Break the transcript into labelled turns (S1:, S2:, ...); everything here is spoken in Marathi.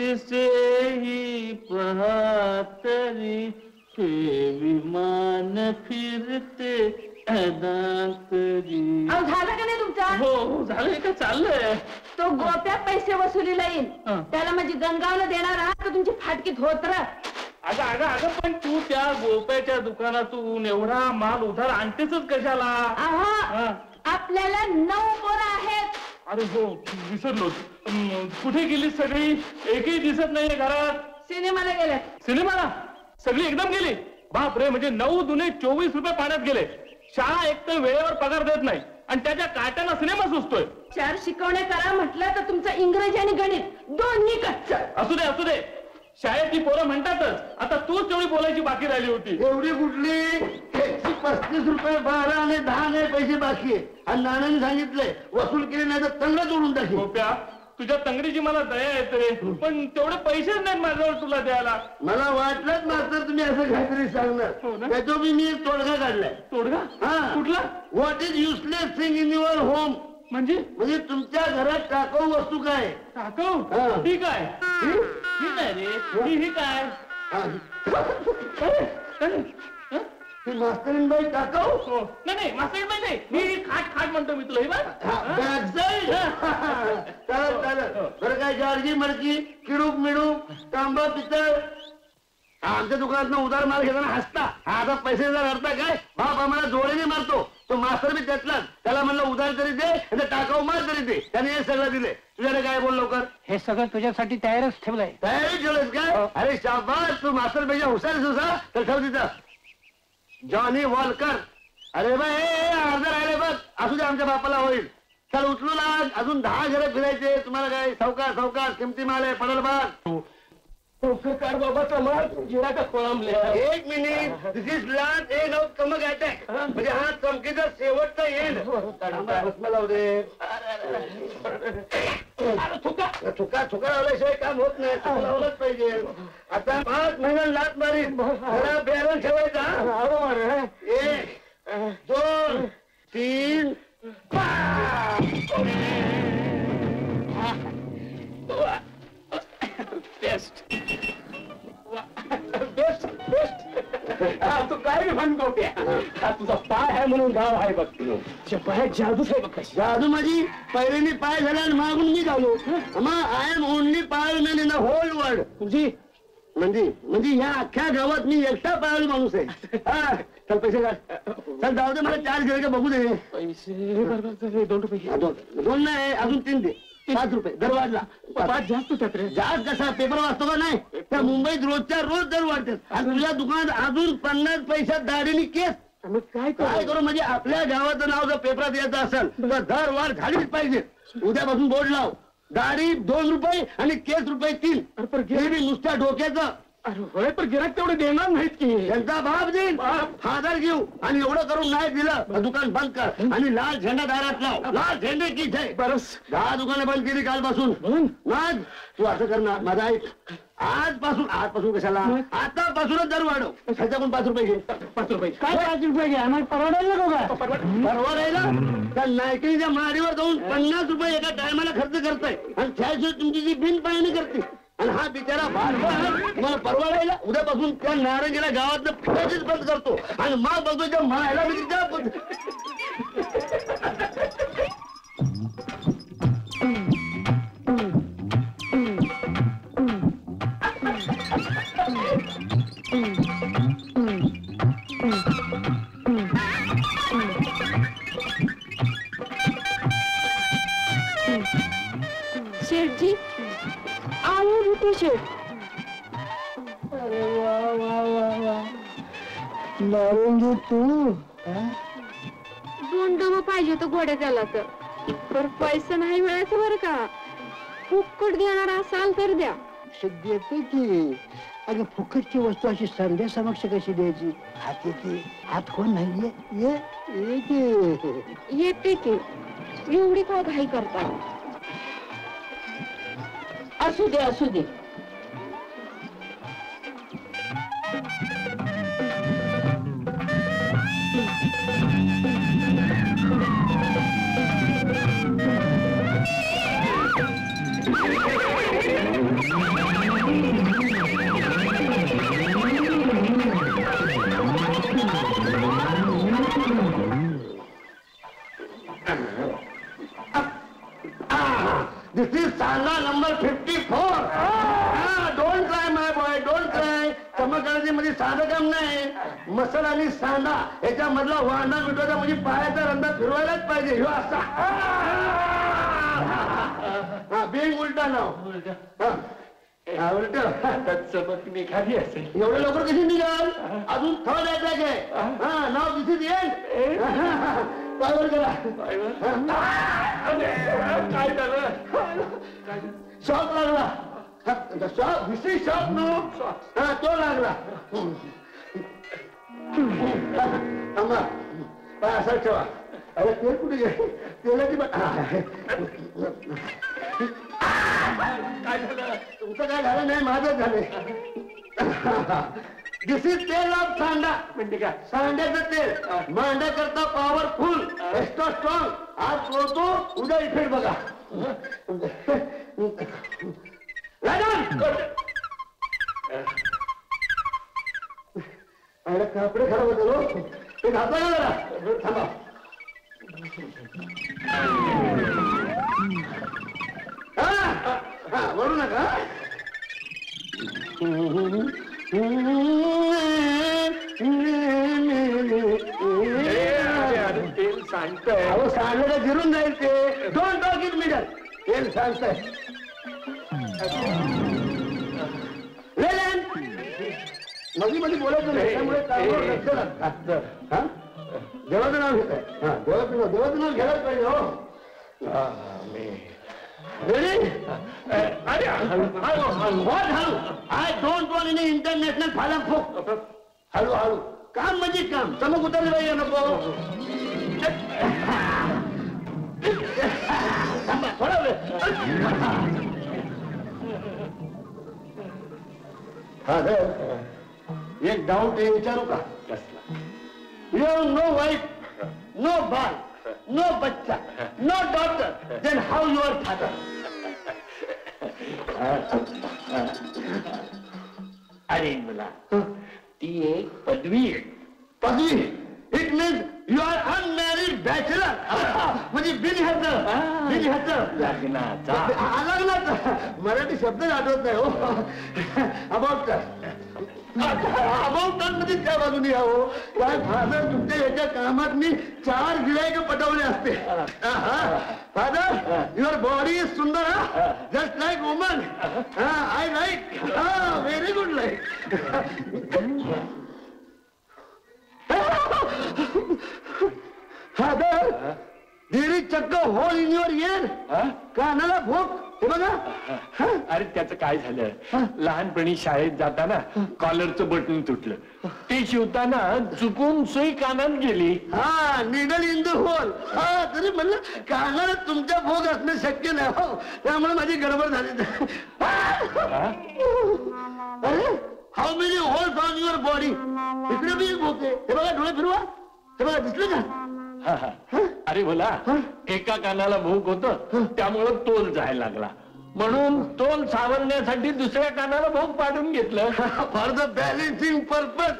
S1: दिसे ही पहातरी हे विमान फिरते अदातरी.
S2: झालं का नाही तुमचा?
S1: हो झालंय का चाललंय.
S2: तो गोप्या पैसे वसुलीला येईल त्याला म्हणजे गंगावला देणार आहात का तुमची फाटकी धोतर?
S1: अगं अगं अगं पण तू त्या गोप्याच्या दुकानातून एवढा माल उधार आणतेच कशाला?
S2: आपल्याला 9 पोरं आहेत.
S1: अरे हो विसरलोच. कुठे गेली सगळी? एकही दिसत नाहीये घरात.
S2: सिनेमाला गेले.
S1: सिनेमाला सगळी एकदम गेली? बाप रे, म्हणजे 9 दुने 24 रुपये पाण्यात गेले. शाळा एक तर वेळेवर पगार देत नाही आणि त्याच्या काट्याला सिनेमा सुचतोय.
S2: 4 शिकवणे करा म्हटलं तर तुमचं इंग्रजी आणि गणित दोन्ही कच्च.
S1: असू दे असू दे. शाळेतली पोरं म्हणतातच. आता तूच तेवढी बोलायची बाकी राहिली होती.
S3: एवढी कुठली? 135 रुपये 12 आणि 10 नाही पैसे बाकी आहे. आणि नानाने सांगितलंय वसूल केले नाही तर तंगड जोडून टाकेल.
S1: गोप्या तुझ्या तंगडीची मला दया येते रे, पण तेवढे पैसेच नाहीत माझ्यावर तुला द्यायला.
S3: मला वाटलंच मास्तर तुम्ही असं काहीतरी सांगणार. त्याच्यावर मी एक तोडगा काढलाय.
S1: तोडगा?
S3: हा.
S1: कुठला?
S3: What is useless thing in your home?
S1: म्हणजे
S3: तुमच्या घरात टाकाऊ वस्तू काय?
S1: टाकाऊ? ही काय? ही काय रे? ही काय?
S3: मास्तरीनबाई टाकाऊ?
S1: नाही नाही मास्तरीनबाई नाही, मी खाट खाट म्हणतो मी तुला.
S3: चालत चालत. बरं काय जॉर्जी मडकी किडूक मिडूक तांबा पितळ आमच्या दुकानात उधार माल घेताना हसता. आता पैसेचा अर्थ काय? बाप आम्हाला जोडीने मारतो. तो मास्तर बी त्यातलाच. त्याला म्हणलं उधार तरी दे आणि टाकाऊ माल तरी दे. त्याने हे सगळं दिले. तुझ्याकडे काय बोल लवकर?
S4: हे सगळं तुझ्यासाठी तयारच ठेवलंय.
S3: तयारी ठेवलंस काय? अरे शाबास, तू मास्तर पेक्षा हुशार सुसा. तर ठेव तिथं. Johnny Volker. अरे बाय अर्धा राहिले बघ. असू दे आमच्या बापाला होईल. चल उचलू लाग. अजून 10 घरं फिरायचे. तुम्हाला काय सावकाश सावकाश किमती माल आहे. पडल बाग.
S1: काढ बाबाचा माल जिरा का खोळंबले.
S3: 1 minute. This is last end of कमक अटॅक. म्हणजे हा चमकीचा शेवटचा एंड. लावू दे. चुका चुका लावल्याशिवाय काम होत नाही. चुका लावलंच पाहिजे. आता 5 महिन्यात लाट मारी. जरा बॅलन्स ठेवायचा. 1 2 3
S1: बेस्ट बेस्ट बेस्ट. तू काय म्हण गोप्या, तुझा पाय आहे म्हणून गाव आहे बघ. तुझ्या पायात जादूच आहे बघ.
S3: जादू माझी पहिल्यानी पाय झाला आणि मागून मी झालो. I am only pieman in the whole world.
S1: तुझी
S3: म्हणजे ह्या अख्ख्या गावात मी एकटा पायाळू माणूस आहे. चल पैसे काढ. चल जाऊ दे. मला 4 घे बघू दे.
S1: पैसे 2 रुपये.
S3: 2 नाही अजून 3 दे. 5 रुपये दर वाढला.
S1: 5 जास्त होतात रे.
S3: जास्त कसा? पेपर वाचतो का नाही? त्या मुंबईत रोजच्या रोज दर वाढतात. आणि तुझ्या दुकानात अजून 50 पैशात दाढीनी केस.
S1: काय
S3: करू? म्हणजे आपल्या गावाचं नाव जर पेपरात यायचं असेल तर दर वाढ झालीच पाहिजे. उद्यापासून बोर्ड लाव. दाढी 2 रुपये आणि केस रुपये 3. हे बी नुसत्या डोक्याचं.
S1: अरे होय, पण गिराक तेवढे देणार नाहीत की.
S3: त्यांचा बाप देईल. फादर घेऊ. आणि एवढं करून नाही दिलं दुकान बंद कर आणि लाल झेंडा दारात लाव. लाल झेंडे की जय.
S1: बरस
S3: 10 दुकानं बंद केली कालपासून. मग तू असं करणार माझा ऐक. आजपासून कशाला? आतापासूनच दर वाढव. ह्याच्याकडून 5 रुपये घे.
S1: 5 रुपये
S3: काय 5 रुपये घे? आम्हाला परवडायला नको का? परवडायला त्या नायकीच्या माडीवर जाऊन 50 रुपये एका टायमाला खर्च करताय आणि त्याशिवाय तुमची जी बिन पाहणी करते. आणि हा बिचारा मला परवडायला. उद्यापासून त्या नारंगीला गावातलं फिरायचीच बंद करतो आणि मग बघतो त्या मायला मी
S2: शेठजी आलो टी शर्ट.
S3: अरे वा वा वा वा. नारंगी तू
S2: 2 डबं पाहिजे होतं घोड्या त्याला तर पैसे नाही मिळायचं बरं का. फुकट देणार असाल तर द्या.
S3: देते की. अगं फुकटची वस्तू अशी संध्या समक्ष कशी द्यायची? हात येते. हात कोण नाहीये?
S2: येते की. एवढी का घाई करता? असू दे असू दे.
S3: This is Sanda number 54. Don't cry my boy, don't cry. चमकण्याची म्हणजे साधं काम नाही. मसल आणि सांदा याच्या मधला वांडा मिटवायचा म्हणजे पायाचा रंधा फिरवायलाच पाहिजे. ह्यो असा बेंग उलटा नाव उलट
S1: चमक निघाली असेल.
S3: एवढं लवकर कशी निघाल? अजून थर्ड अटॅक आहे. Now this is end. पायवर गेला.
S1: काय झालं?
S3: शॉक लागला. शॉक दुसरी शॉक नो तो लागला. थांबा पाय असा ठेवा. अरे तेल कुठे गेले? तेलाची
S1: काय झालं?
S3: तुमचं काय झालं नाही, माझं झालंय. दिस इज तेल ऑफ सांडा.
S1: म्हणजे काय?
S3: सांड्याचं तेल मांड्या करता पॉवरफुल, एक्स्ट्रा स्ट्रॉंग. आज पळतो, उद्या इफेक्ट बघा. कपडे खराब होते लो. ते घातला का जरा? थांबा. बोलू नका.
S1: तेल सांगतंय.
S3: अहो सांडलं तर जिरून जाईल ते. Don't talk in middle. तेल सांगतंय. मध्ये बोलायचं नाही, त्यामुळे कामावर लक्ष लागतं. देवाचं नाव घेत आहे. देवाचं नाव घ्यायलाच पाहिजे. हो रेडी?
S1: अरे
S3: व्हॉट हळू? I don't want any international फालकफूक. हळू हळू. काम म्हणजे काम. चमक उतरली पाहिजे नको. थोडा वेळ. हा एक डाऊट आहे, विचारू का? यू नो वाईफ, नो बाल, नो बच्चा, no daughter, then how your father?
S1: अरे मुला, ती एक पदवी आहे.
S3: पदवी? It means you are unmarried bachelor. म्हणजे बिन ह्याचं
S1: लग्नाचा
S3: लग्नाचं मराठी शब्द आठवत नाही. हो अबाउट टन मध्ये त्या बाजूने यावं. काय फादर, तुमच्या याच्या कामात मी 4 गिरायक पटवले असते. फादर, युअर बॉडी इज सुंदर. Just like woman. I like. Very good like. Father, there is चक्क होल इन युअर इयर. कानाला भोक. हे बघा.
S1: अरे त्याचं काय झालं, लहानपणी शाळेत जाताना कॉलरचं बटन तुटलं. ते शिवताना चुकून सुई कानात गेली.
S3: Needle in the hole. तरी म्हणलं कानाला तुमच्या भोग असणं शक्य नाही. हो त्यामुळे माझी गडबड झाली. अरे how many holes on your body? इकडे बी एक भोग आहे. हे बघा, डोळे फिरवा. हे बघा, दिसलं का?
S1: अरे बोला, एका कानाला भूक होत, त्यामुळं तोल जायला लागला. म्हणून तोल सावरण्यासाठी दुसऱ्या कानाला भोग पाडून घेतलं.
S3: For the balancing purpose.